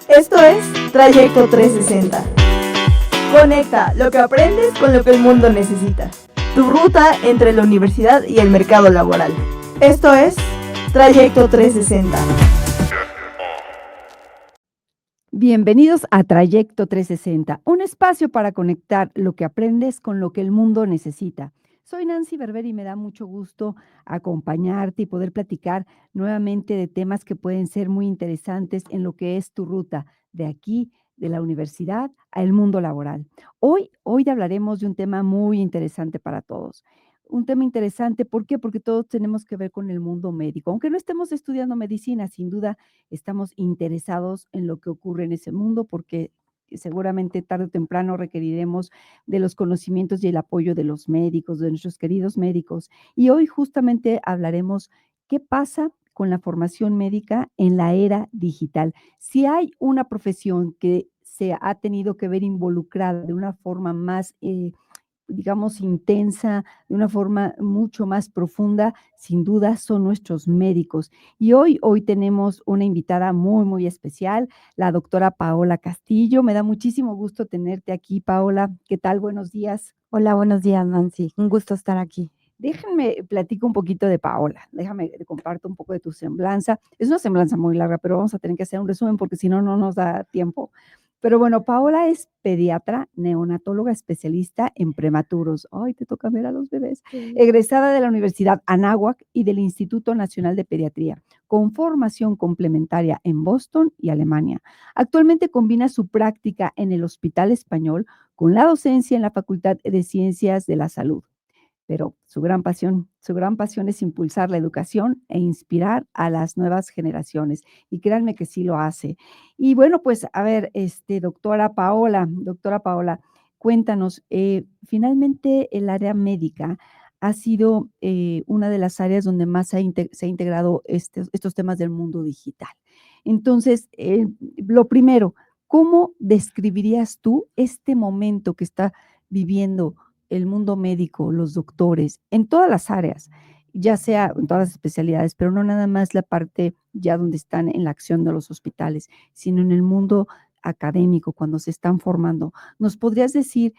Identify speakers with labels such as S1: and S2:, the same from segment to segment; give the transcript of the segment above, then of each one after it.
S1: Esto es Trayecto 360. Conecta lo que aprendes con lo que el mundo necesita. Tu ruta entre la universidad y el mercado laboral. Esto es Trayecto 360.
S2: Bienvenidos a Trayecto 360, un espacio para conectar lo que aprendes con lo que el mundo necesita. Soy Nancy Berber y me da mucho gusto acompañarte y poder platicar nuevamente de temas que pueden ser muy interesantes en lo que es tu ruta de aquí, de la universidad, al mundo laboral. Hoy hablaremos de un tema muy interesante para todos. Un tema interesante, ¿por qué? Porque todos tenemos que ver con el mundo médico. Aunque no estemos estudiando medicina, sin duda estamos interesados en lo que ocurre en ese mundo porque seguramente tarde o temprano requeriremos de los conocimientos y el apoyo de los médicos, de nuestros queridos médicos. Y hoy justamente hablaremos qué pasa con la formación médica en la era digital. Si hay una profesión que se ha tenido que ver involucrada de una forma más digamos, intensa, de una forma mucho más profunda, sin duda son nuestros médicos. Y hoy tenemos una invitada muy, muy especial, la doctora Paola Castillo. Me da muchísimo gusto tenerte aquí, Paola. ¿Qué tal? Buenos días.
S3: Hola, buenos días, Nancy. Un gusto estar aquí.
S2: Déjenme platico un poquito de Paola, déjame comparto un poco de tu semblanza. Es una semblanza muy larga, pero vamos a tener que hacer un resumen porque si no, no nos da tiempo. Pero bueno, Paola es pediatra, neonatóloga especialista en prematuros. Ay, te toca ver a los bebés.
S3: Sí.
S2: Egresada de la Universidad Anáhuac y del Instituto Nacional de Pediatría, con formación complementaria en Boston y Alemania. Actualmente combina su práctica en el Hospital Español con la docencia en la Facultad de Ciencias de la Salud. Pero su gran pasión es impulsar la educación e inspirar a las nuevas generaciones. Y créanme que sí lo hace. Y bueno, pues a ver, doctora Paola, cuéntanos, finalmente el área médica ha sido una de las áreas donde más se ha integrado estos temas del mundo digital. Entonces, lo primero, ¿cómo describirías tú este momento que está viviendo el mundo médico, los doctores, en todas las áreas, ya sea en todas las especialidades, pero no nada más la parte ya donde están en la acción de los hospitales, sino en el mundo académico, cuando se están formando? ¿Nos podrías decir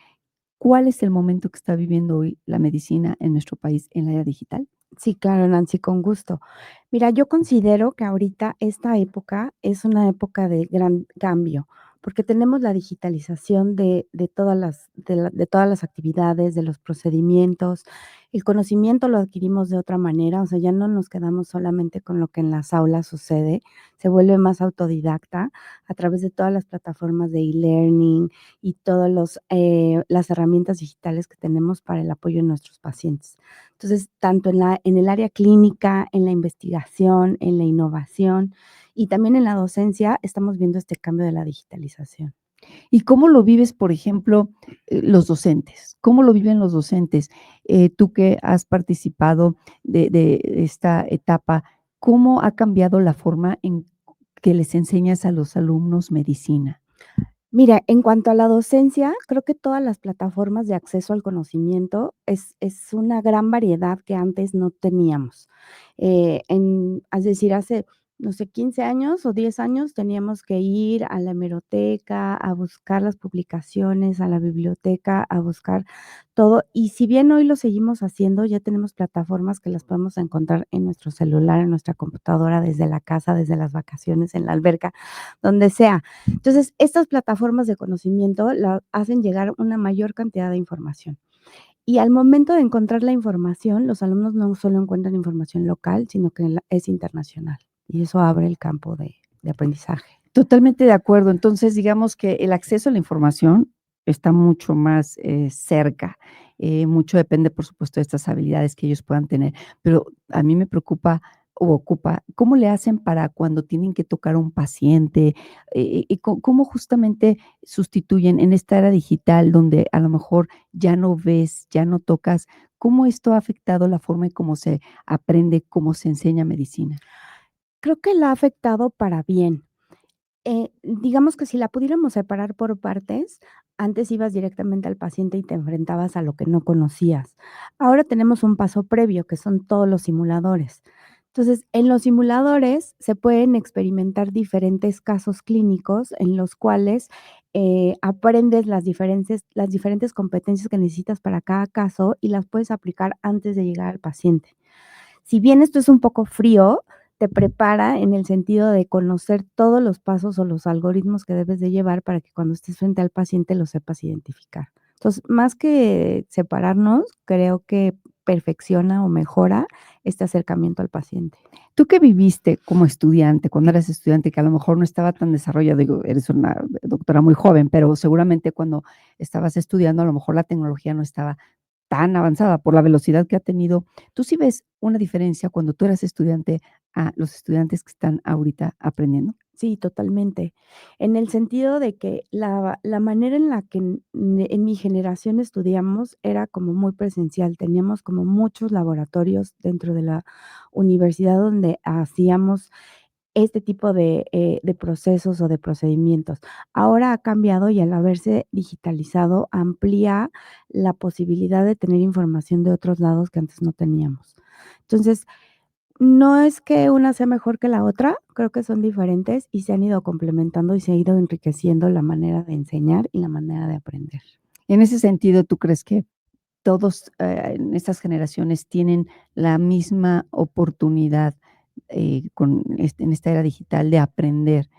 S2: cuál es el momento que está viviendo hoy la medicina en nuestro país en la era digital?
S3: Sí, claro, Nancy, con gusto. Mira, yo considero que ahorita esta época es una época de gran cambio, porque tenemos la digitalización de todas las actividades, de los procedimientos. El conocimiento lo adquirimos de otra manera, o sea, ya no nos quedamos solamente con lo que en las aulas sucede, se vuelve más autodidacta a través de todas las plataformas de e-learning y todas las herramientas digitales que tenemos para el apoyo de nuestros pacientes. Entonces, tanto en el área clínica, en la investigación, en la innovación y también en la docencia, estamos viendo este cambio de la digitalización.
S2: ¿Y cómo lo vives, por ejemplo, los docentes? ¿Cómo lo viven los docentes? Tú que has participado de esta etapa, ¿cómo ha cambiado la forma en que les enseñas a los alumnos medicina?
S3: Mira, en cuanto a la docencia, creo que todas las plataformas de acceso al conocimiento es una gran variedad que antes no teníamos. Es decir, hace, no sé, 15 años o 10 años teníamos que ir a la hemeroteca a buscar las publicaciones, a la biblioteca a buscar todo. Y si bien hoy lo seguimos haciendo, ya tenemos plataformas que las podemos encontrar en nuestro celular, en nuestra computadora, desde la casa, desde las vacaciones, en la alberca, donde sea. Entonces, estas plataformas de conocimiento la hacen llegar una mayor cantidad de información. Y al momento de encontrar la información, los alumnos no solo encuentran información local, sino que es internacional. Y eso abre el campo de aprendizaje.
S2: Totalmente de acuerdo. Entonces, digamos que el acceso a la información está mucho más cerca. Mucho depende, por supuesto, de estas habilidades que ellos puedan tener. Pero a mí me preocupa o ocupa, ¿cómo le hacen para cuando tienen que tocar a un paciente? Y cómo justamente sustituyen en esta era digital donde a lo mejor ya no ves, ya no tocas? ¿Cómo esto ha afectado la forma en cómo se aprende, cómo se enseña medicina?
S3: Creo que la ha afectado para bien. Digamos que si la pudiéramos separar por partes, antes ibas directamente al paciente y te enfrentabas a lo que no conocías. Ahora tenemos un paso previo, que son todos los simuladores. Entonces, en los simuladores se pueden experimentar diferentes casos clínicos en los cuales, aprendes las diferentes competencias que necesitas para cada caso y las puedes aplicar antes de llegar al paciente. Si bien esto es un poco frío, te prepara en el sentido de conocer todos los pasos o los algoritmos que debes de llevar para que cuando estés frente al paciente lo sepas identificar. Entonces, más que separarnos, creo que perfecciona o mejora este acercamiento al paciente.
S2: ¿Tú qué viviste como estudiante, cuando eras estudiante, que a lo mejor no estaba tan desarrollado? Digo, eres una doctora muy joven, pero seguramente cuando estabas estudiando, a lo mejor la tecnología no estaba tan avanzada por la velocidad que ha tenido. ¿Tú sí ves una diferencia cuando tú eras estudiante a los estudiantes que están ahorita aprendiendo?
S3: Sí, totalmente. En el sentido de que la manera en la que en mi generación estudiamos era como muy presencial. Teníamos como muchos laboratorios dentro de la universidad donde hacíamos este tipo de procesos o de procedimientos. Ahora ha cambiado y al haberse digitalizado amplía la posibilidad de tener información de otros lados que antes no teníamos. Entonces, no es que una sea mejor que la otra, creo que son diferentes y se han ido complementando y se ha ido enriqueciendo la manera de enseñar y la manera de aprender.
S2: En ese sentido, ¿tú crees que todos, en estas generaciones tienen la misma oportunidad, en esta era digital de aprender,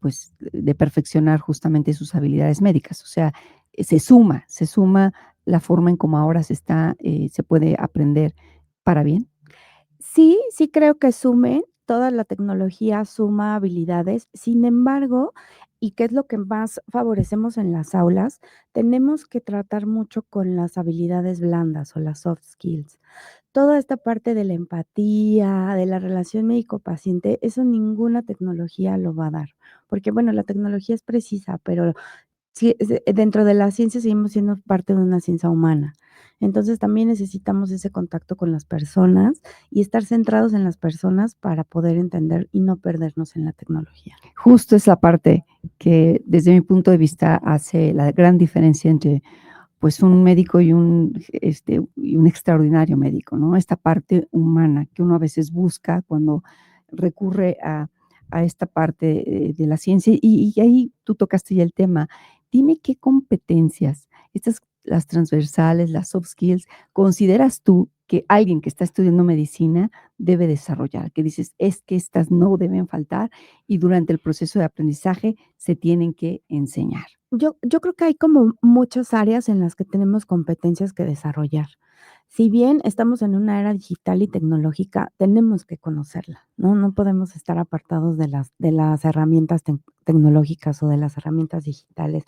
S2: pues, de perfeccionar justamente sus habilidades médicas? O sea, se suma la forma en cómo ahora se puede aprender para bien.
S3: Sí, sí creo que sume, toda la tecnología suma habilidades, sin embargo, y qué es lo que más favorecemos en las aulas, tenemos que tratar mucho con las habilidades blandas o las soft skills. Toda esta parte de la empatía, de la relación médico-paciente, eso ninguna tecnología lo va a dar, porque, bueno, la tecnología es precisa, pero sí, dentro de la ciencia seguimos siendo parte de una ciencia humana. Entonces, también necesitamos ese contacto con las personas y estar centrados en las personas para poder entender y no perdernos en la tecnología.
S2: Justo es la parte que, desde mi punto de vista, hace la gran diferencia entre, pues, un médico y un extraordinario médico, ¿no? Esta parte humana que uno a veces busca cuando recurre a esta parte, de la ciencia. Y ahí tú tocaste ya el tema. Dime qué competencias, las transversales, las soft skills, consideras tú que alguien que está estudiando medicina debe desarrollar, que dices: "Es que estas no deben faltar y durante el proceso de aprendizaje se tienen que enseñar".
S3: Yo creo que hay como muchas áreas en las que tenemos competencias que desarrollar. Si bien estamos en una era digital y tecnológica, tenemos que conocerla, ¿no? No podemos estar apartados de las herramientas tecnológicas o de las herramientas digitales.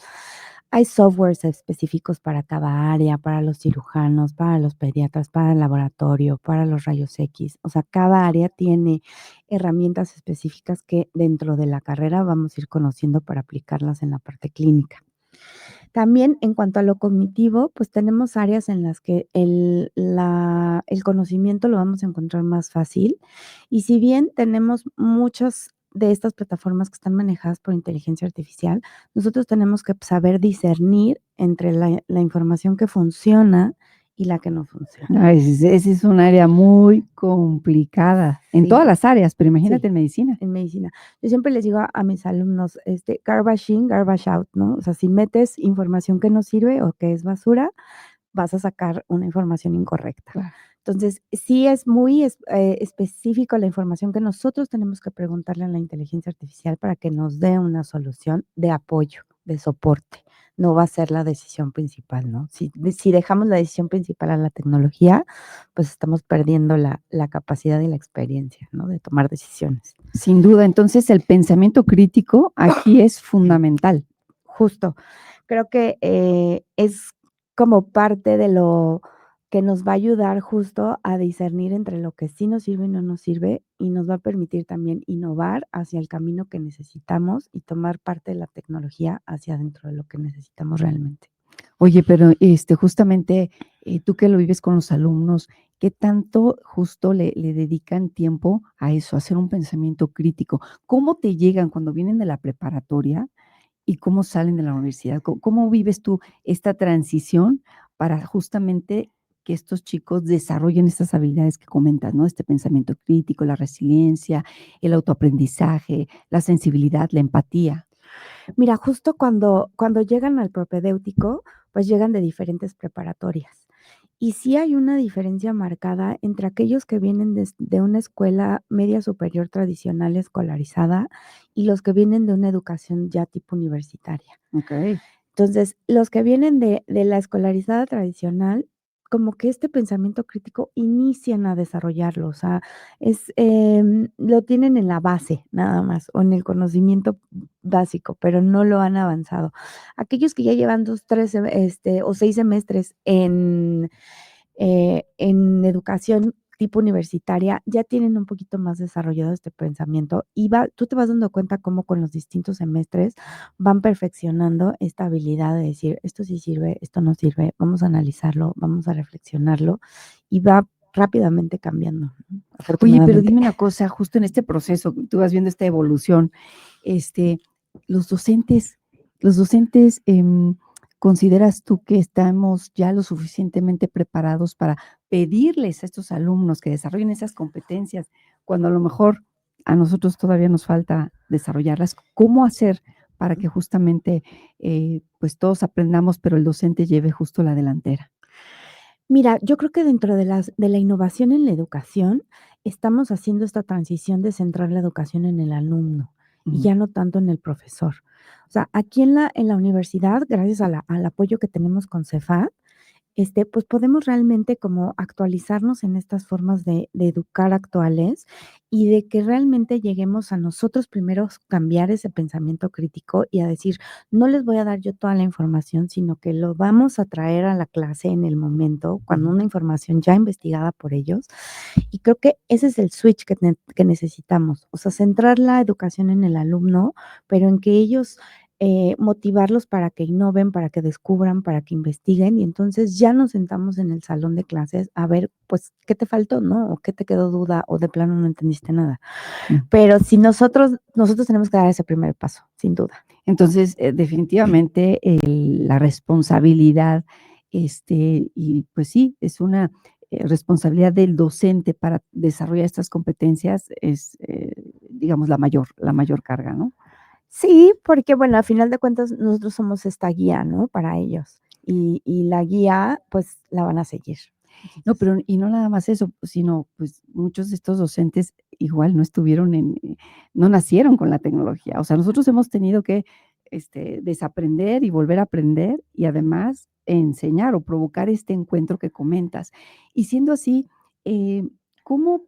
S3: Hay softwares específicos para cada área, para los cirujanos, para los pediatras, para el laboratorio, para los rayos X. O sea, cada área tiene herramientas específicas que dentro de la carrera vamos a ir conociendo para aplicarlas en la parte clínica. También en cuanto a lo cognitivo, pues tenemos áreas en las que el conocimiento lo vamos a encontrar más fácil. Y si bien tenemos muchas de estas plataformas que están manejadas por inteligencia artificial, nosotros tenemos que saber discernir entre la información que funciona y la que no funciona.
S2: Ay, ese es un área muy complicada en todas
S3: Sí,
S2: las áreas, pero
S3: sí.
S2: imagínate en medicina.
S3: En medicina. Yo siempre les digo a mis alumnos, garbage in, garbage out, ¿no? O sea, si metes información que no sirve o que es basura, vas a sacar una información incorrecta.
S2: Claro.
S3: Entonces, sí es muy específico la información que nosotros tenemos que preguntarle a la inteligencia artificial para que nos dé una solución de apoyo, de soporte. No va a ser la decisión principal, ¿no? Si dejamos la decisión principal a la tecnología, pues estamos perdiendo la capacidad y la experiencia, ¿no? De tomar decisiones.
S2: Sin duda, entonces el pensamiento crítico aquí es fundamental.
S3: Justo. Creo que, es como parte de lo que nos va a ayudar justo a discernir entre lo que sí nos sirve y no nos sirve, y nos va a permitir también innovar hacia el camino que necesitamos y tomar parte de la tecnología hacia dentro de lo que necesitamos realmente.
S2: Oye, pero, justamente, tú que lo vives con los alumnos, ¿qué tanto justo le dedican tiempo a eso, a hacer un pensamiento crítico? ¿Cómo te llegan cuando vienen de la preparatoria y cómo salen de la universidad? ¿Cómo vives tú esta transición para justamente que estos chicos desarrollen estas habilidades que comentas, ¿no? Este pensamiento crítico, la resiliencia, el autoaprendizaje, la sensibilidad, la empatía.
S3: Mira, justo cuando llegan al propedéutico, pues llegan de diferentes preparatorias. Y sí hay una diferencia marcada entre aquellos que vienen de una escuela media superior tradicional escolarizada y los que vienen de una educación ya tipo universitaria.
S2: Okey.
S3: Entonces, los que vienen de la escolarizada tradicional, como que este pensamiento crítico inician a desarrollarlo, o sea, lo tienen en la base nada más, o en el conocimiento básico, pero no lo han avanzado. Aquellos que ya llevan 2, 3 o 6 semestres en educación tipo universitaria, ya tienen un poquito más desarrollado este pensamiento y tú te vas dando cuenta cómo con los distintos semestres van perfeccionando esta habilidad de decir, esto sí sirve, esto no sirve, vamos a analizarlo, vamos a reflexionarlo y va rápidamente cambiando, ¿no?
S2: Oye, pero
S3: Afortunadamente.
S2: dime una cosa, justo en este proceso, tú vas viendo esta evolución, este, los docentes los docentes, ¿consideras tú que estamos ya lo suficientemente preparados para pedirles a estos alumnos que desarrollen esas competencias, cuando a lo mejor a nosotros todavía nos falta desarrollarlas? ¿Cómo hacer para que justamente, pues, todos aprendamos, pero el docente lleve justo la delantera?
S3: Mira, yo creo que dentro de la innovación en la educación, estamos haciendo esta transición de centrar la educación en el alumno y
S2: Ujú.
S3: ya no tanto en el profesor. O sea, aquí en la universidad, gracias al apoyo que tenemos con Cefat, pues podemos realmente como actualizarnos en estas formas de educar actuales y de que realmente lleguemos a nosotros primero cambiar ese pensamiento crítico y a decir, no les voy a dar yo toda la información, sino que lo vamos a traer a la clase en el momento, cuando
S2: Ujú.
S3: una información ya investigada por ellos. Y creo que ese es el switch que necesitamos, o sea, centrar la educación en el alumno, pero en que ellos motivarlos para que innoven, para que descubran, para que investiguen, y entonces ya nos sentamos en el salón de clases a ver, pues, ¿qué te faltó, no? O qué te quedó duda, o de plano no entendiste nada.
S2: Mm.
S3: Pero si nosotros tenemos que dar ese primer paso, sin duda.
S2: Entonces, definitivamente, la responsabilidad, y pues sí, es una, responsabilidad del docente para desarrollar estas competencias es, digamos, la mayor carga, ¿no?
S3: Sí, porque, bueno, a final de cuentas, nosotros somos esta guía, ¿no? Para ellos, y la guía, pues, la van a seguir.
S2: No,
S3: Entonces
S2: pero y no nada más eso, sino, pues, muchos de estos docentes igual no estuvieron no nacieron con la tecnología. O sea, nosotros hemos tenido que, desaprender y volver a aprender, y además enseñar o provocar este encuentro que comentas. Y siendo así, ¿cómo,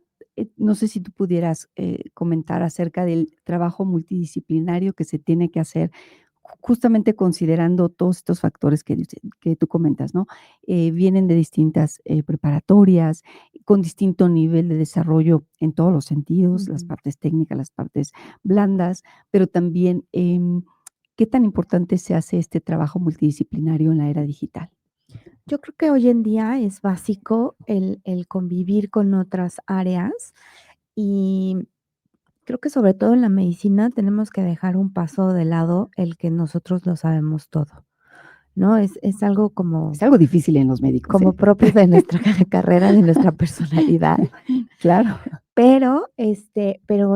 S2: no sé si tú pudieras, comentar acerca del trabajo multidisciplinario que se tiene que hacer, justamente considerando todos estos factores que tú comentas, ¿no? Vienen de distintas, preparatorias, con distinto nivel de desarrollo en todos los sentidos, las
S3: ujú.
S2: partes técnicas, las partes blandas, pero también, ¿qué tan importante se hace este trabajo multidisciplinario en la era digital?
S3: Yo creo que hoy en día es básico el convivir con otras áreas y creo que sobre todo en la medicina tenemos que dejar un paso de lado el que nosotros lo sabemos todo, ¿no? Es algo
S2: Es algo difícil en los médicos, ¿eh?
S3: como propio de nuestra carrera, de nuestra personalidad,
S2: Claro.
S3: pero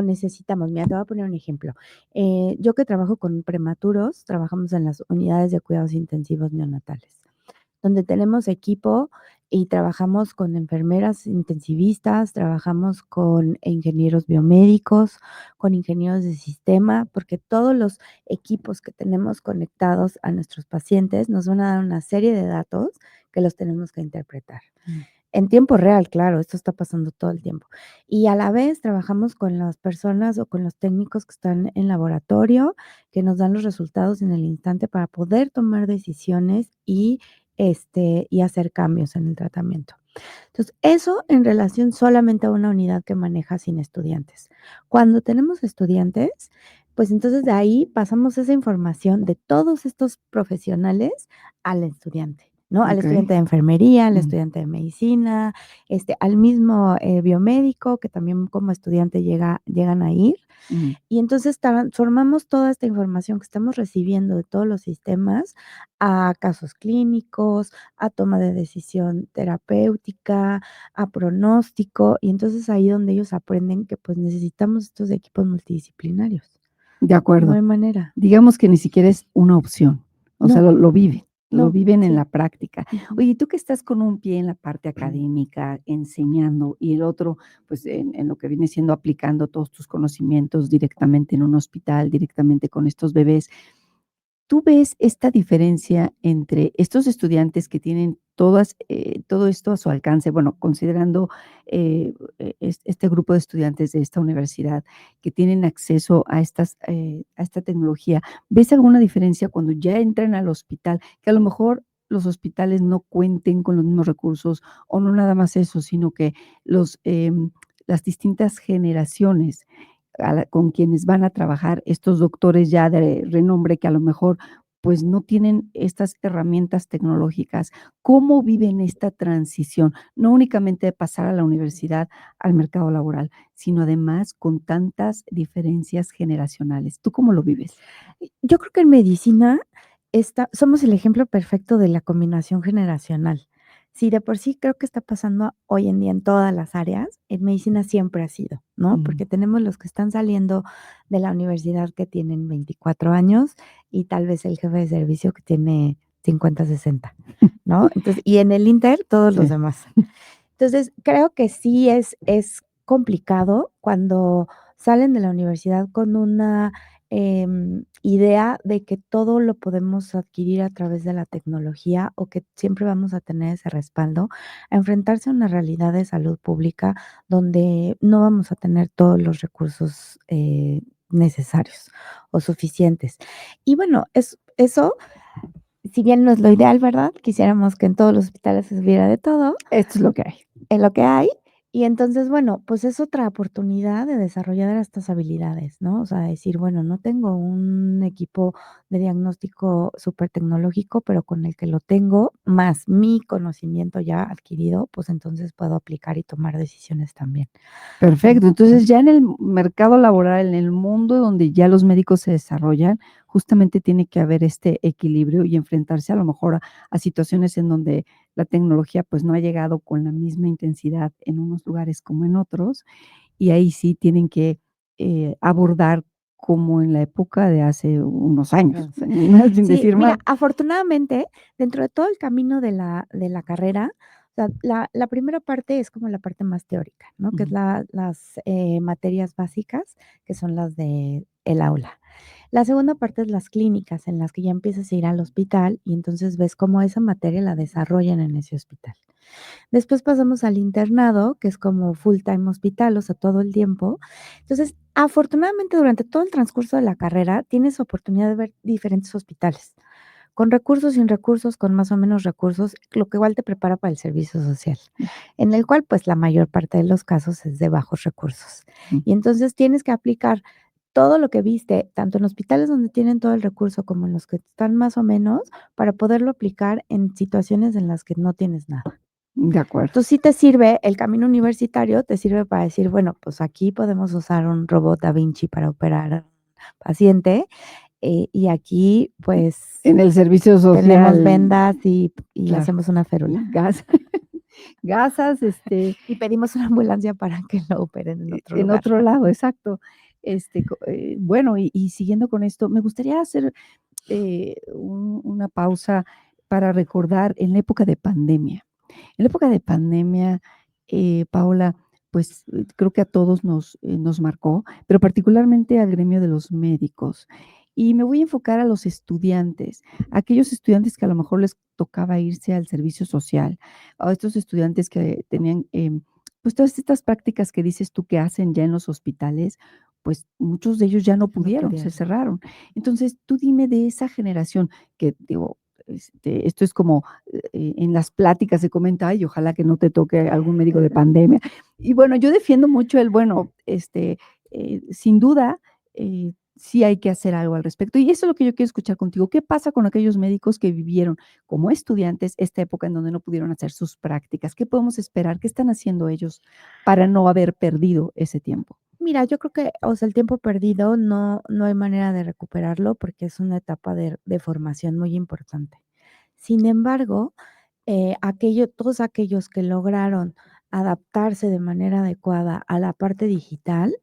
S3: necesitamos, mira, te voy a poner un ejemplo. Yo que trabajo con prematuros, trabajamos en las unidades de cuidados intensivos neonatales, donde tenemos equipo y trabajamos con enfermeras intensivistas, trabajamos con ingenieros biomédicos, con ingenieros de sistema, porque todos los equipos que tenemos conectados a nuestros pacientes nos van a dar una serie de datos que los tenemos que interpretar.
S2: Mm.
S3: En tiempo real, claro, esto está pasando todo el tiempo. Y a la vez trabajamos con las personas o con los técnicos que están en laboratorio, que nos dan los resultados en el instante para poder tomar decisiones y hacer cambios en el tratamiento. Entonces, eso en relación solamente a una unidad que maneja sin estudiantes. Cuando tenemos estudiantes, pues entonces de ahí pasamos esa información de todos estos profesionales al estudiante. ¿no? Al
S2: Okey.
S3: estudiante de enfermería, al
S2: Mm,
S3: estudiante de medicina, al mismo, biomédico que también como estudiante llegan a ir.
S2: mm,
S3: Y entonces transformamos toda esta información que estamos recibiendo de todos los sistemas a casos clínicos, a toma de decisión terapéutica, a pronóstico, y entonces ahí donde ellos aprenden que, pues, necesitamos estos equipos multidisciplinarios.
S2: de
S3: No
S2: acuerdo.
S3: hay manera.
S2: Digamos que ni siquiera es una opción, o sea,
S3: No,
S2: lo
S3: no,
S2: viven en
S3: sí.
S2: la práctica.
S3: Ujú.
S2: Oye, y tú que estás con un pie en la parte académica, enseñando, y el otro, pues, en lo que viene siendo aplicando todos tus conocimientos directamente en un hospital, directamente con estos bebés, ¿tú ves esta diferencia entre estos estudiantes que tienen todo esto a su alcance? Bueno, considerando, este grupo de estudiantes de esta universidad que tienen acceso a esta tecnología, ¿ves alguna diferencia cuando ya entran al hospital? Que a lo mejor los hospitales no cuenten con los mismos recursos, o no nada más eso, sino que las distintas generaciones con quienes van a trabajar estos doctores ya de renombre que a lo mejor pues no tienen estas herramientas tecnológicas. ¿Cómo viven esta transición? No únicamente de pasar a la universidad, al mercado laboral, sino además con tantas diferencias generacionales. ¿Tú cómo lo vives?
S3: Yo creo que en medicina somos el ejemplo perfecto de la combinación generacional. Si de por sí creo que está pasando hoy en día en todas las áreas, en medicina siempre ha sido, ¿no?
S2: Mm,
S3: Porque tenemos los que están saliendo de la universidad que tienen 24 años y tal vez el jefe de servicio que tiene 50, 60, ¿no? Entonces, y en el Inter, todos los
S2: sí,
S3: demás. Entonces, creo que sí es complicado cuando salen de la universidad con una, idea de que todo lo podemos adquirir a través de la tecnología o que siempre vamos a tener ese respaldo, a enfrentarse a una realidad de salud pública donde no vamos a tener todos los recursos, necesarios o suficientes. Y bueno, eso, si bien no es lo ideal, ¿verdad? Quisiéramos que en todos los hospitales se hubiera de todo,
S2: esto es lo que hay.
S3: en lo que hay. Y entonces, bueno, pues es otra oportunidad de desarrollar estas habilidades, ¿no? O sea, decir, bueno, no tengo un equipo de diagnóstico súper tecnológico, pero con el que lo tengo, más mi conocimiento ya adquirido, pues entonces puedo aplicar y tomar decisiones también.
S2: Perfecto.
S3: Ujú.
S2: Entonces, ya en el mercado laboral, en el mundo donde ya los médicos se desarrollan, justamente tiene que haber este equilibrio y enfrentarse a lo mejor a situaciones en donde la tecnología, pues, no ha llegado con la misma intensidad en unos lugares como en otros, y ahí sí tienen que, abordar como en la época de hace unos años,
S3: Entonces,
S2: sin
S3: sí,
S2: decir
S3: mira,
S2: más.
S3: afortunadamente, dentro de todo el camino de la carrera, o sea, la primera parte es como la parte más teórica, ¿no? Que es
S2: Ujú,
S3: las, materias básicas, que son las de el aula. La segunda parte es las clínicas, en las que ya empiezas a ir al hospital y entonces ves cómo esa materia la desarrollan en ese hospital. Después pasamos al internado, que es como full time hospital, o sea, todo el tiempo. Entonces, afortunadamente, durante todo el transcurso de la carrera, tienes oportunidad de ver diferentes hospitales, con recursos, sin recursos, con más o menos recursos, lo que igual te prepara para el servicio social, en el cual, pues, la mayor parte de los casos es de bajos recursos.
S2: ujú.
S3: Y entonces tienes que aplicar todo lo que viste, tanto en hospitales donde tienen todo el recurso como en los que están más o menos, para poderlo aplicar en situaciones en las que no tienes nada.
S2: De acuerdo.
S3: Entonces, sí te sirve el camino universitario, te sirve para decir, bueno, pues aquí podemos usar un robot Da Vinci para operar a un paciente, y aquí, pues,
S2: En el servicio
S3: tenemos
S2: social,
S3: vendas y
S2: claro,
S3: hacemos una férula,
S2: gas gasas,
S3: y pedimos una ambulancia para que lo operen en otro
S2: en
S3: lugar.
S2: otro lado, exacto. Bueno, y siguiendo con esto, me gustaría hacer, una pausa para recordar en la época de pandemia. En la época de pandemia, Paola, pues, creo que a todos nos marcó, pero particularmente al gremio de los médicos. Y me voy a enfocar a los estudiantes, aquellos estudiantes que a lo mejor les tocaba irse al servicio social, a estos estudiantes que tenían, pues, todas estas prácticas que dices tú que hacen ya en los hospitales, pues, muchos de ellos ya no
S3: No
S2: pudieron, se
S3: pudieron.
S2: cerraron. Entonces, tú dime de esa generación que, digo, esto es como en las pláticas se comenta, ay, ojalá que no te toque algún médico de pandemia. Y bueno, yo defiendo mucho el, bueno, sin duda, sí hay que hacer algo al respecto. Y eso es lo que yo quiero escuchar contigo. ¿Qué pasa con aquellos médicos que vivieron como estudiantes esta época en donde no pudieron hacer sus prácticas? ¿Qué podemos esperar? ¿Qué están haciendo ellos para no haber perdido ese tiempo?
S3: Mira, yo creo que, o sea, el tiempo perdido no hay manera de recuperarlo porque es una etapa de formación muy importante. Sin embargo, todos aquellos que lograron adaptarse de manera adecuada a la parte digital,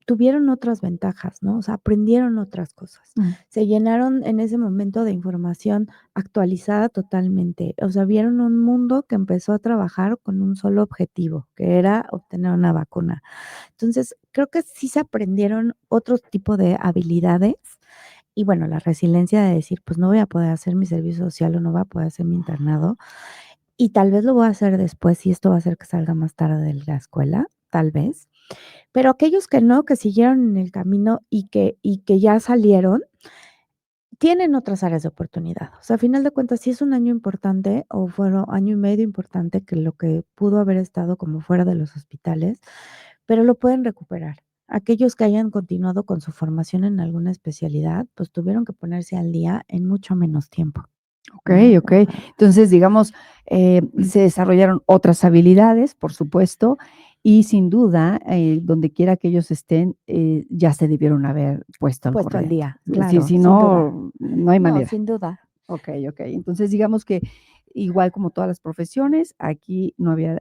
S3: tuvieron otras ventajas, ¿no? O sea, aprendieron otras cosas.
S2: Mm,
S3: Se llenaron en ese momento de información actualizada totalmente. O sea, vieron un mundo que empezó a trabajar con un solo objetivo, que era obtener una vacuna. Entonces, creo que sí se aprendieron otro tipo de habilidades y bueno, la resiliencia de decir, pues no voy a poder hacer mi servicio social o no voy a poder hacer mi internado y tal vez lo voy a hacer después y esto va a hacer que salga más tarde de la escuela, tal vez. Pero aquellos que no, que siguieron en el camino y que ya salieron, tienen otras áreas de oportunidad. O sea, a final de cuentas, sí es un año importante o fueron año y medio importante que lo que pudo haber estado como fuera de los hospitales, pero lo pueden recuperar. Aquellos que hayan continuado con su formación en alguna especialidad, pues tuvieron que ponerse al día en mucho menos tiempo, ¿no?
S2: okey, okey. Entonces, digamos, se desarrollaron otras habilidades, por supuesto, y sin duda, donde quiera que ellos estén, ya se debieron haber puesto al
S3: Puesto al
S2: corriente.
S3: día,
S2: Si
S3: claro,
S2: si
S3: sin duda.
S2: no, no hay
S3: No,
S2: manera.
S3: sin duda.
S2: Okey, okey. Entonces, digamos que igual como todas las profesiones, aquí no había,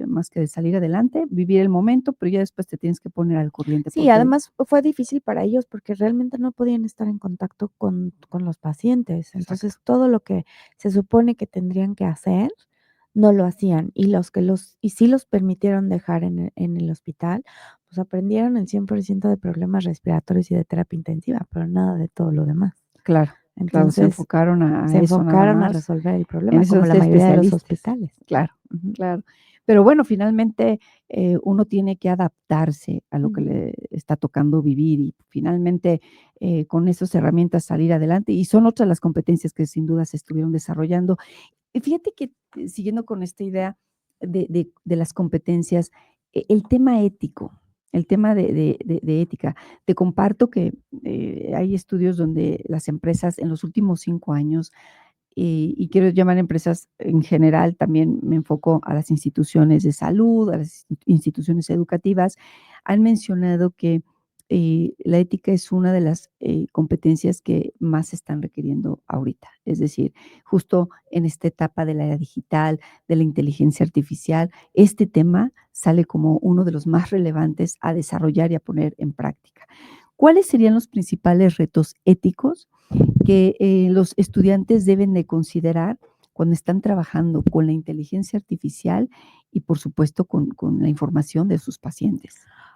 S2: más que de salir adelante, vivir el momento, pero ya después te tienes que poner al corriente
S3: Sí,
S2: porque
S3: además fue difícil para ellos porque realmente no podían estar en contacto con los pacientes.
S2: exacto,
S3: Entonces, todo lo que se supone que tendrían que hacer, no lo hacían. Y los que y sí los permitieron dejar en el hospital, pues aprendieron el 100% de problemas respiratorios y de terapia intensiva, pero nada de todo lo demás.
S2: claro, claro, se
S3: Entonces,
S2: enfocaron a
S3: se
S2: eso nada
S3: enfocaron a
S2: más,
S3: resolver el
S2: en
S3: problema,
S2: eso de
S3: como la
S2: ser
S3: mayoría de los
S2: especialistas.
S3: hospitales.
S2: Claro,
S3: Ujú,
S2: claro. Pero bueno, finalmente, uno tiene que adaptarse a lo que
S3: ujú.
S2: le está tocando vivir y finalmente, con esas herramientas salir adelante, y son otras las competencias que sin duda se estuvieron desarrollando. Y fíjate que, siguiendo con esta idea de las competencias, el tema ético, el tema de ética. Te comparto que, hay estudios donde las empresas en los últimos 5 años y quiero llamar empresas en general, también me enfoco a las instituciones de salud, a las instituciones educativas, han mencionado que la ética es una de las competencias que más se están requiriendo ahorita. Es decir, justo en esta etapa de la era digital, de la inteligencia artificial, este tema sale como uno de los más relevantes a desarrollar y a poner en práctica. ¿Cuáles serían los principales retos éticos que los estudiantes deben de considerar cuando están trabajando con la inteligencia artificial y, por supuesto, con la información de sus pacientes?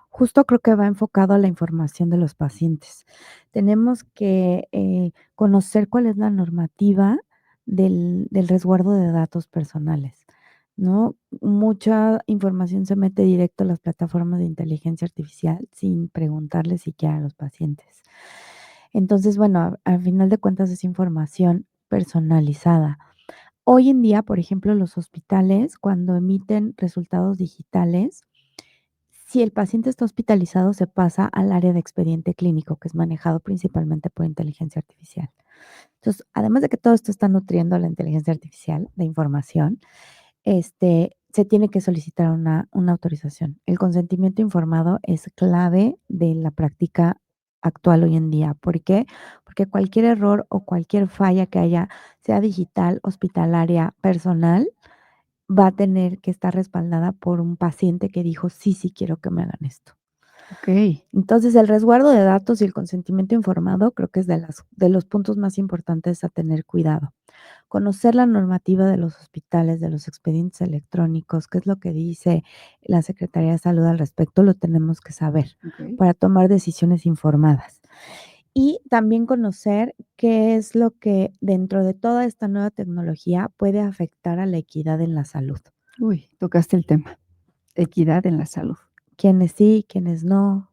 S3: Justo creo que va enfocado a la información de los pacientes. Tenemos que, conocer cuál es la normativa del resguardo de datos personales, ¿no? Mucha información se mete directo a las plataformas de inteligencia artificial sin preguntarle siquiera a los pacientes. Entonces, bueno, al final de cuentas es información personalizada. Hoy en día, por ejemplo, los hospitales, cuando emiten resultados digitales, si el paciente está hospitalizado, se pasa al área de expediente clínico, que es manejado principalmente por inteligencia artificial. Entonces, además de que todo esto está nutriendo la inteligencia artificial de información, se tiene que solicitar una autorización. El consentimiento informado es clave de la práctica actual hoy en día. ¿Por qué? Porque cualquier error o cualquier falla que haya, sea digital, hospitalaria, personal, va a tener que estar respaldada por un paciente que dijo: "Sí, sí quiero que me hagan esto".
S2: Okey,
S3: Entonces, el resguardo de datos y el consentimiento informado creo que es de los puntos más importantes a tener cuidado. Conocer la normativa de los hospitales, de los expedientes electrónicos, qué es lo que dice la Secretaría de Salud al respecto, lo tenemos que saber
S2: okey.
S3: para tomar decisiones informadas. Y también conocer qué es lo que dentro de toda esta nueva tecnología puede afectar a la equidad en la salud.
S2: Uy, tocaste el tema, equidad en la salud.
S3: Quiénes sí, quiénes no,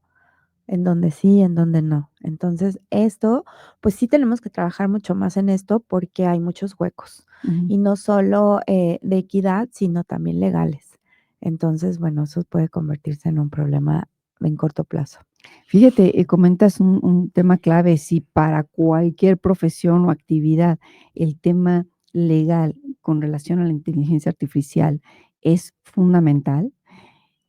S3: en dónde sí, en dónde no. Entonces, esto, pues sí tenemos que trabajar mucho más en esto porque hay muchos huecos
S2: Ujú.
S3: y no solo de equidad, sino también legales. Entonces, bueno, eso puede convertirse en un problema en corto plazo.
S2: Fíjate, comentas un tema clave, si para cualquier profesión o actividad el tema legal con relación a la inteligencia artificial es fundamental,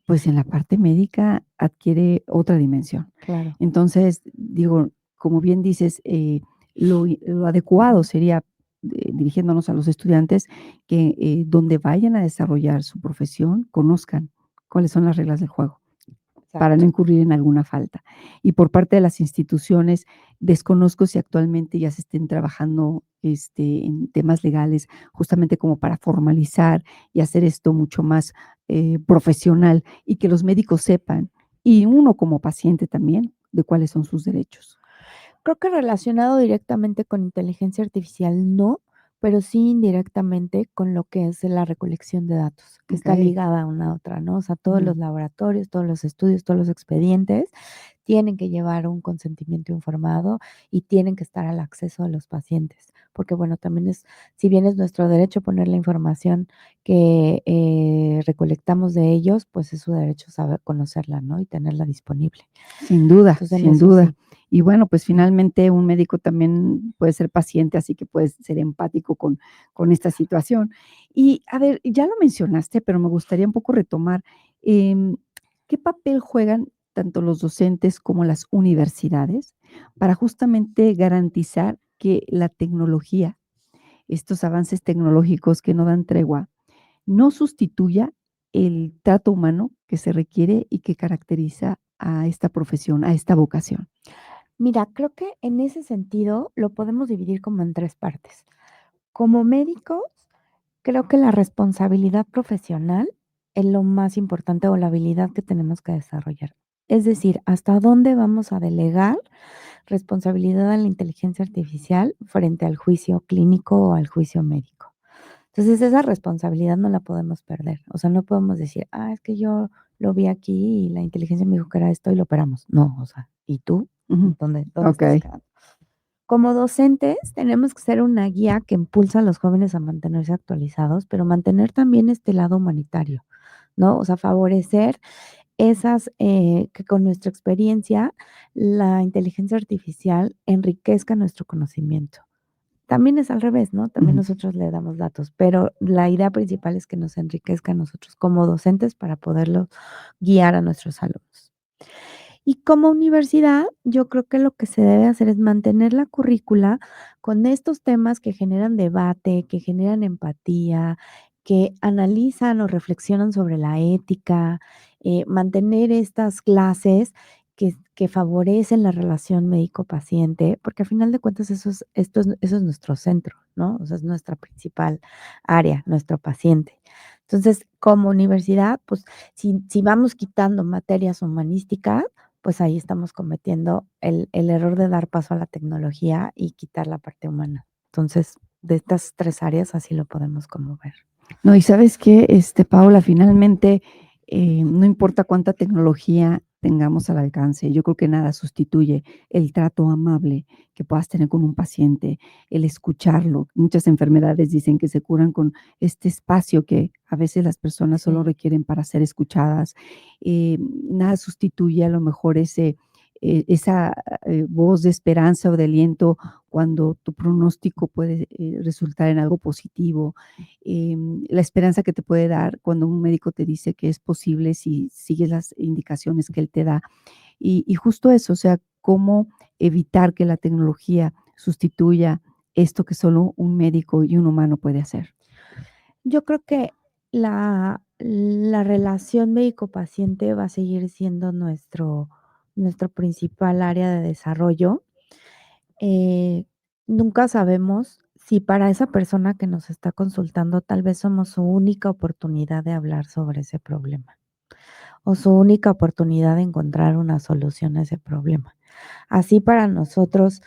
S2: pues en la parte médica adquiere otra dimensión.
S3: Claro,
S2: Entonces, digo, como bien dices, lo adecuado sería, dirigiéndonos a los estudiantes, que, donde vayan a desarrollar su profesión, conozcan cuáles son las reglas del juego para no
S3: exacto.
S2: incurrir en alguna falta. Y por parte de las instituciones, desconozco si actualmente ya se estén trabajando, en temas legales, justamente como para formalizar y hacer esto mucho más, profesional, y que los médicos sepan, y uno como paciente también, de cuáles son sus derechos.
S3: Creo que relacionado directamente con inteligencia artificial no, pero sí indirectamente con lo que es la recolección de datos, que está
S2: Okey.
S3: ligada a una a otra, ¿no? O sea, todos
S2: Ujú.
S3: los laboratorios, todos los estudios, todos los expedientes tienen que llevar un consentimiento informado y tienen que estar al acceso de los pacientes, porque bueno, también es, si bien es nuestro derecho poner la información que recolectamos de ellos, pues es su derecho saber conocerla, ¿no? Y tenerla disponible.
S2: Sin duda,
S3: Entonces, en
S2: sin
S3: eso
S2: duda.
S3: sí.
S2: Y bueno, pues finalmente un médico también puede ser paciente, así que puedes ser empático con esta situación. Y a ver, ya lo mencionaste, pero me gustaría un poco retomar, em, ¿qué papel juegan tanto los docentes como las universidades para justamente garantizar que la tecnología, estos avances tecnológicos que no dan tregua, no sustituya el trato humano que se requiere y que caracteriza a esta profesión, a esta vocación?
S3: Mira, creo que en ese sentido lo podemos dividir como en 3 partes. Como médicos, creo que la responsabilidad profesional es lo más importante o la habilidad que tenemos que desarrollar. Es decir, hasta dónde vamos a delegar responsabilidad a la inteligencia artificial frente al juicio clínico o al juicio médico. Entonces, esa responsabilidad no la podemos perder. O sea, no podemos decir, es que yo lo vi aquí y la inteligencia me dijo que era esto y lo operamos. No, o sea, ¿y tú?
S2: Ujú.
S3: ¿Dónde estás
S2: Okey.
S3: quedando? Como docentes, tenemos que ser una guía que impulsa a los jóvenes a mantenerse actualizados, pero mantener también este lado humanitario, ¿no? O sea, favorecer esas, que con nuestra experiencia la inteligencia artificial enriquezca nuestro conocimiento. También es al revés, ¿no? También
S2: Ujú.
S3: nosotros le damos datos, pero la idea principal es que nos enriquezca a nosotros como docentes para poderlo guiar a nuestros alumnos. Y como universidad, yo creo que lo que se debe hacer es mantener la currícula con estos temas que generan debate, que generan empatía, que analizan o reflexionan sobre la ética, mantener estas clases que favorecen la relación médico-paciente, porque a final de cuentas eso es nuestro centro, ¿no? O sea, es nuestra principal área, nuestro paciente. Entonces, como universidad, pues si vamos quitando materias humanísticas, pues ahí estamos cometiendo el error de dar paso a la tecnología y quitar la parte humana. Entonces, de estas 3 áreas, así lo podemos como ver.
S2: No, ¿y sabes qué, Paola? Finalmente, no importa cuánta tecnología tengamos al alcance, yo creo que nada sustituye el trato amable que puedas tener con un paciente, el escucharlo. Muchas enfermedades dicen que se curan con este espacio que a veces las personas solo
S3: Sí,
S2: requieren para ser escuchadas. Nada sustituye a lo mejor esa, voz de esperanza o de aliento cuando tu pronóstico puede, resultar en algo positivo, la esperanza que te puede dar cuando un médico te dice que es posible si sigues las indicaciones que él te da. Y justo eso, o sea, cómo evitar que la tecnología sustituya esto que solo un médico y un humano puede hacer.
S3: yo creo que la relación médico-paciente va a seguir siendo nuestro principal área de desarrollo. Eh, Nunca sabemos si para esa persona que nos está consultando, tal vez somos su única oportunidad de hablar sobre ese problema, o su única oportunidad de encontrar una solución a ese problema. Así para nosotros,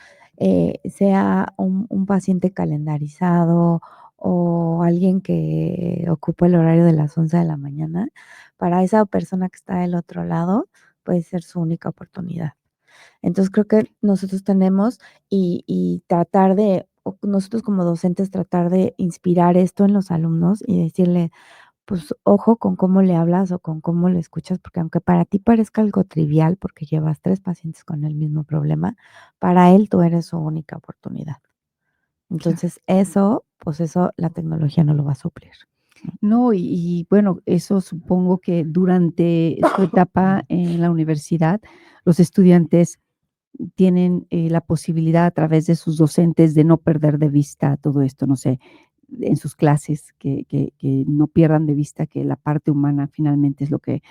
S3: sea un paciente calendarizado o alguien que ocupa el horario de las 11 de la mañana, para esa persona que está del otro lado, puede ser su única oportunidad. Entonces, creo que nosotros tenemos y tratar de o nosotros como docentes tratar de inspirar esto en los alumnos y decirle: pues ojo con cómo le hablas o con cómo le escuchas, porque aunque para ti parezca algo trivial, porque llevas 3 pacientes con el mismo problema, para él tú eres su única oportunidad.
S2: Claro.
S3: Entonces eso, pues eso la tecnología no lo va a suplir, ¿no?
S2: No, bueno, eso supongo que durante su etapa en la universidad, los estudiantes tienen, la posibilidad a través de sus docentes de no perder de vista todo esto, no sé, en sus clases, que no pierdan de vista que la parte humana finalmente es lo que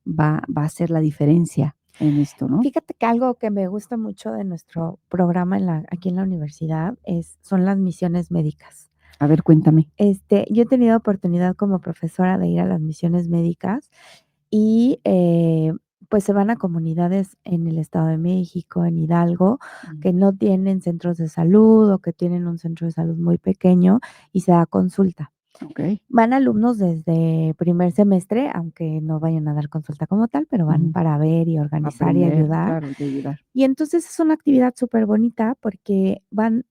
S2: va a hacer la diferencia en esto, ¿no?
S3: Fíjate que algo que me gusta mucho de nuestro programa aquí en la universidad son las misiones médicas.
S2: A ver, cuéntame.
S3: Yo he tenido oportunidad como profesora de ir a las misiones médicas y, pues, se van a comunidades en el Estado de México, en Hidalgo,
S2: Mm,
S3: que no tienen centros de salud o que tienen un centro de salud muy pequeño y se da consulta.
S2: okey.
S3: Van alumnos desde primer semestre, aunque no vayan a dar consulta como tal, pero van
S2: Ujú.
S3: para ver y organizar y
S2: Aprender,
S3: ayudar.
S2: claro, y ayudar.
S3: Y entonces es una actividad súper bonita porque van,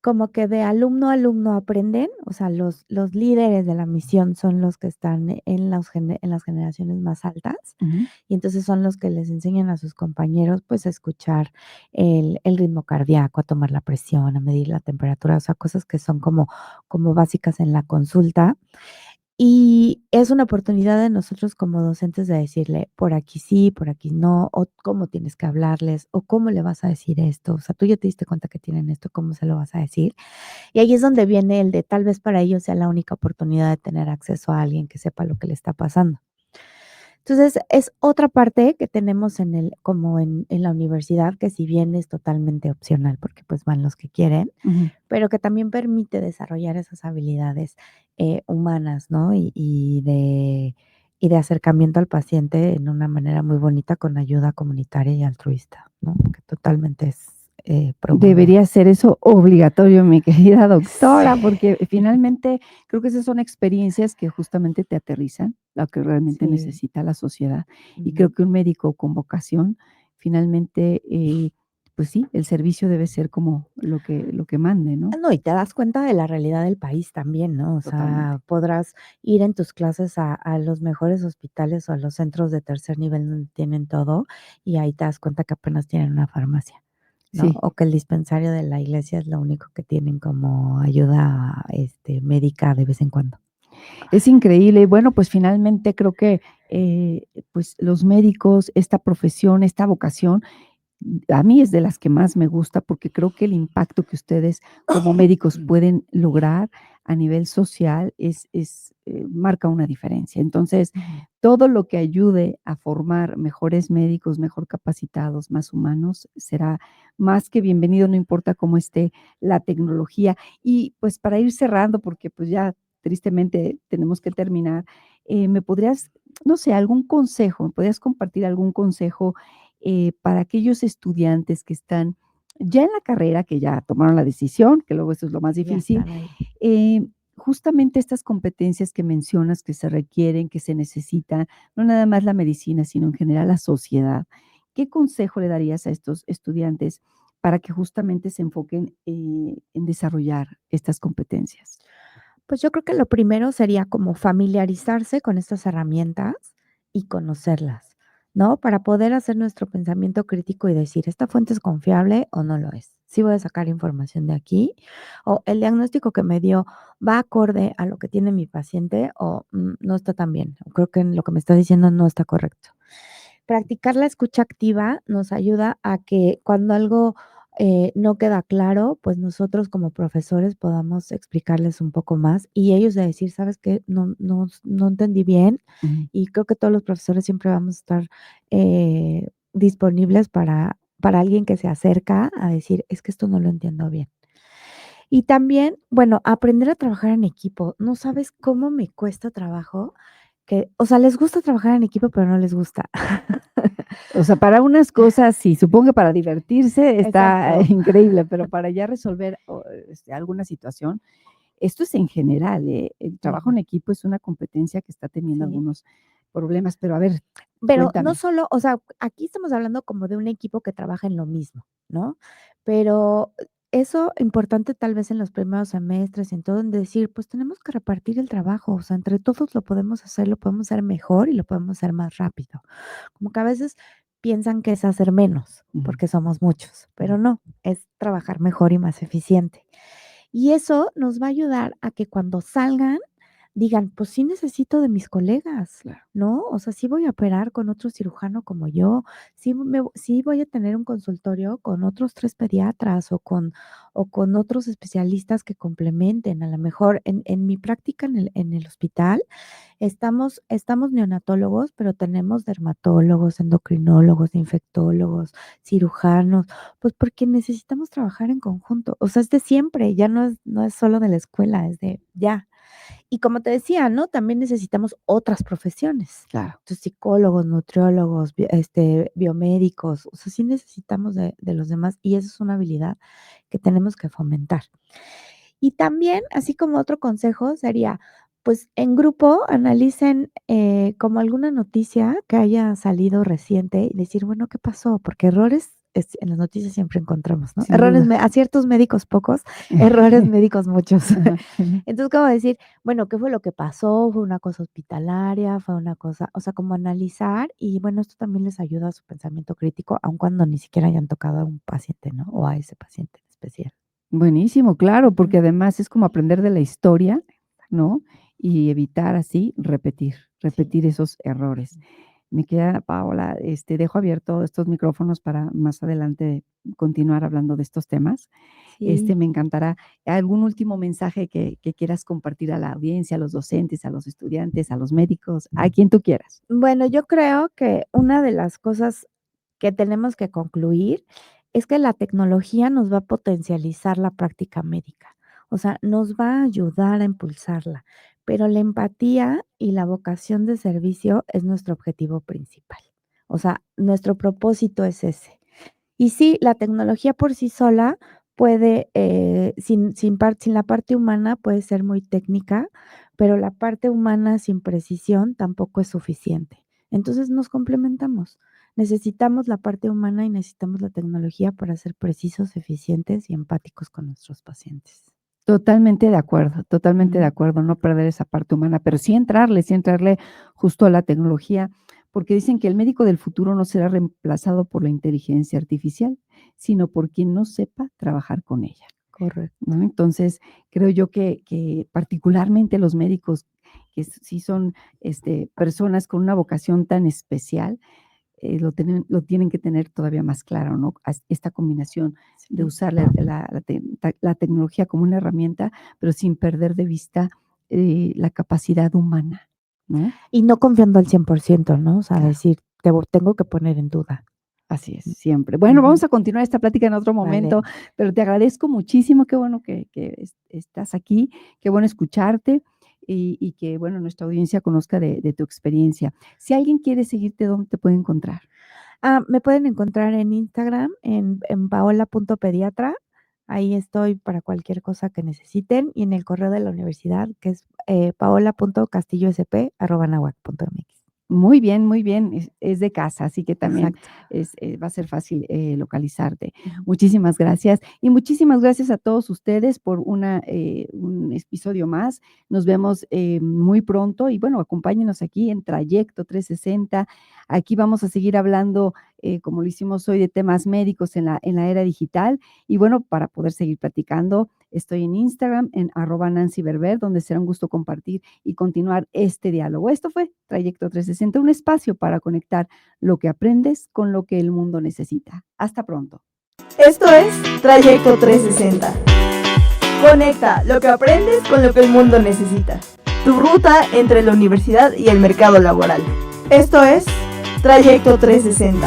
S3: como que de alumno a alumno aprenden, o sea, los líderes de la misión son los que están en las generaciones más altas,
S2: Ujú.
S3: y entonces son los que les enseñan a sus compañeros, pues, a escuchar el ritmo cardíaco, a tomar la presión, a medir la temperatura, o sea, cosas que son como básicas en la consulta. Y es una oportunidad de nosotros como docentes de decirle, por aquí sí, por aquí no, o cómo tienes que hablarles, o cómo le vas a decir esto. O sea, tú ya te diste cuenta que tienen esto, ¿cómo se lo vas a decir? Y ahí es donde viene el de tal vez para ellos sea la única oportunidad de tener acceso a alguien que sepa lo que le está pasando. Entonces, es otra parte que tenemos como en la universidad, que si bien es totalmente opcional, porque pues van los que quieren,
S2: Ujú.
S3: pero que también permite desarrollar esas habilidades, humanas, ¿no? Y de acercamiento al paciente en una manera muy bonita con ayuda comunitaria y altruista, ¿no? Que totalmente es, promover.
S2: Debería ser eso obligatorio, mi querida doctora,
S3: Sí,
S2: porque finalmente creo que esas son experiencias que justamente te aterrizan, lo que realmente
S3: sí.
S2: necesita la sociedad. Y creo
S3: Ujú.
S2: que un médico con vocación, finalmente, pues sí, el servicio debe ser como lo que mande, ¿no?
S3: No, y te das cuenta de la realidad del país también, ¿no? O
S2: Totalmente.
S3: sea, podrás ir en tus clases a los mejores hospitales o a los centros de tercer nivel donde tienen todo, y ahí te das cuenta que apenas tienen una farmacia, ¿no?
S2: Sí,
S3: O que el dispensario de la iglesia es lo único que tienen como ayuda, médica de vez en cuando.
S2: es increíble. Y bueno, pues finalmente creo que, pues los médicos, esta profesión, esta vocación, a mí es de las que más me gusta porque creo que el impacto que ustedes como médicos pueden lograr a nivel social marca una diferencia. Entonces,
S3: Ujú.
S2: todo lo que ayude a formar mejores médicos, mejor capacitados, más humanos, será más que bienvenido, no importa cómo esté la tecnología. Y pues para ir cerrando, porque pues ya tristemente tenemos que terminar, ¿me podrías, no sé, algún consejo, me podrías compartir algún consejo para aquellos estudiantes que están ya en la carrera, que ya tomaron la decisión, que luego eso es lo más
S3: Ya
S2: difícil,
S3: están ahí.
S2: justamente estas competencias que mencionas que se requieren, que se necesitan, no nada más la medicina, sino en general la sociedad. ¿Qué consejo le darías a estos estudiantes para que justamente se enfoquen en desarrollar estas competencias?
S3: Pues yo creo que lo primero sería como familiarizarse con estas herramientas y conocerlas, ¿no? Para poder hacer nuestro pensamiento crítico y decir, ¿esta fuente es confiable o no lo es? ¿Sí voy a sacar información de aquí? ¿O el diagnóstico que me dio va acorde a lo que tiene mi paciente o no está tan bien? O creo que lo que me está diciendo no está correcto. Practicar la escucha activa nos ayuda a que cuando algo, no queda claro, pues nosotros como profesores podamos explicarles un poco más y ellos de decir: "¿Sabes qué? No entendí bien",
S2: Ujú.
S3: y creo que todos los profesores siempre vamos a estar, disponibles para alguien que se acerca a decir: "Es que esto no lo entiendo bien". Y también, bueno, aprender a trabajar en equipo. No sabes cómo me cuesta trabajo o sea, les gusta trabajar en equipo, pero no les gusta.
S2: O sea, para unas cosas sí, supongo que para divertirse está
S3: Exacto.
S2: increíble, pero para ya resolver alguna situación, esto es en general, el trabajo
S3: Ujú,
S2: en equipo es una competencia que está teniendo
S3: sí.
S2: algunos problemas, pero a ver,
S3: Pero no
S2: cuéntame.
S3: solo, o sea, aquí estamos hablando como de un equipo que trabaja en lo mismo, ¿no? Pero eso importante tal vez en los primeros semestres, en todo, en decir, pues tenemos que repartir el trabajo, o sea, entre todos lo podemos hacer mejor y lo podemos hacer más rápido. Como que a veces piensan que es hacer menos,
S2: Ujú.
S3: porque somos muchos, pero no, es trabajar mejor y más eficiente. Y eso nos va a ayudar a que cuando salgan digan, pues sí necesito de mis colegas,
S2: Claro.
S3: ¿no? O sea, sí voy a operar con otro cirujano como yo, sí voy a tener un consultorio con otros 3 pediatras o con otros especialistas que complementen. A lo mejor en mi práctica en el hospital estamos neonatólogos, pero tenemos dermatólogos, endocrinólogos, infectólogos, cirujanos, pues porque necesitamos trabajar en conjunto. O sea, es de siempre, ya no es solo de la escuela, es de ya. Y como te decía, ¿no? También necesitamos otras profesiones.
S2: Claro.
S3: Entonces, psicólogos, nutriólogos, biomédicos, o sea, sí necesitamos de los demás y eso es una habilidad que tenemos que fomentar. Y también, así como otro consejo sería, pues en grupo analicen como alguna noticia que haya salido reciente y decir, bueno, ¿qué pasó? Porque errores en las noticias siempre encontramos, ¿no?
S2: Sin duda.
S3: Aciertos médicos pocos, errores médicos muchos.
S2: Ajá.
S3: Entonces, como decir, bueno, ¿qué fue lo que pasó? ¿Fue una cosa hospitalaria? ¿Fue una cosa? O sea, como analizar y bueno, esto también les ayuda a su pensamiento crítico, aun cuando ni siquiera hayan tocado a un paciente, ¿no? O a ese paciente en especial.
S2: Buenísimo, claro, porque
S3: Ujú.
S2: además es como aprender de la historia, ¿no? Y evitar así
S3: Sí.
S2: repetir esos errores. Me queda, Paola, dejo abierto estos micrófonos para más adelante continuar hablando de estos temas.
S3: Sí.
S2: Me encantará. ¿Algún último mensaje que quieras compartir a la audiencia, a los docentes, a los estudiantes, a los médicos, a quien tú quieras?
S3: Bueno, yo creo que una de las cosas que tenemos que concluir es que la tecnología nos va a potencializar la práctica médica, o sea, nos va a ayudar a impulsarla, pero la empatía y la vocación de servicio es nuestro objetivo principal. O sea, nuestro propósito es ese. Y sí, la tecnología por sí sola puede, sin la parte humana puede ser muy técnica, pero la parte humana sin precisión tampoco es suficiente. Entonces nos complementamos. Necesitamos la parte humana y necesitamos la tecnología para ser precisos, eficientes y empáticos con nuestros pacientes.
S2: Totalmente de
S3: Ujú.
S2: acuerdo, no perder esa parte humana, pero sí entrarle justo a la tecnología, porque dicen que el médico del futuro no será reemplazado por la inteligencia artificial, sino por quien no sepa trabajar con ella,
S3: Correcto.
S2: ¿no? Entonces, creo yo que particularmente los médicos, que sí son, personas con una vocación tan especial, lo tienen que tener todavía más claro, ¿no? Esta combinación de
S3: Sí.
S2: usar la tecnología como una herramienta, pero sin perder de vista, la capacidad humana, ¿no?
S3: Y no confiando al 100%, ¿no? O sea,
S2: Claro,
S3: decir, tengo que poner en duda.
S2: así es, siempre. Bueno,
S3: Ujú.
S2: vamos a continuar esta plática en otro
S3: Vale.
S2: momento, pero te agradezco muchísimo, qué bueno que estás aquí, qué bueno escucharte y que, bueno, nuestra audiencia conozca de tu experiencia. Si alguien quiere seguirte, ¿dónde te puede encontrar?
S3: Me pueden encontrar en Instagram en paola.pediatra. Ahí estoy para cualquier cosa que necesiten y en el correo de la universidad que es paola.castillosp@nahuac.mx.
S2: Muy bien, es de casa, así que también
S3: Exacto.
S2: va a ser fácil, localizarte.
S3: Ujú.
S2: Muchísimas gracias, y muchísimas gracias a todos ustedes por un episodio más. Nos vemos, muy pronto y, bueno, acompáñenos aquí en Trayecto 360. Aquí vamos a seguir hablando, como lo hicimos hoy, de temas médicos en la era digital. Y, bueno, para poder seguir platicando, estoy en Instagram, en @NancyBerber, donde será un gusto compartir y continuar este diálogo. Esto fue Trayecto 360, un espacio para conectar lo que aprendes con lo que el mundo necesita. Hasta pronto.
S1: Esto es Trayecto 360. Conecta lo que aprendes con lo que el mundo necesita. Tu ruta entre la universidad y el mercado laboral. Esto es Trayecto 360.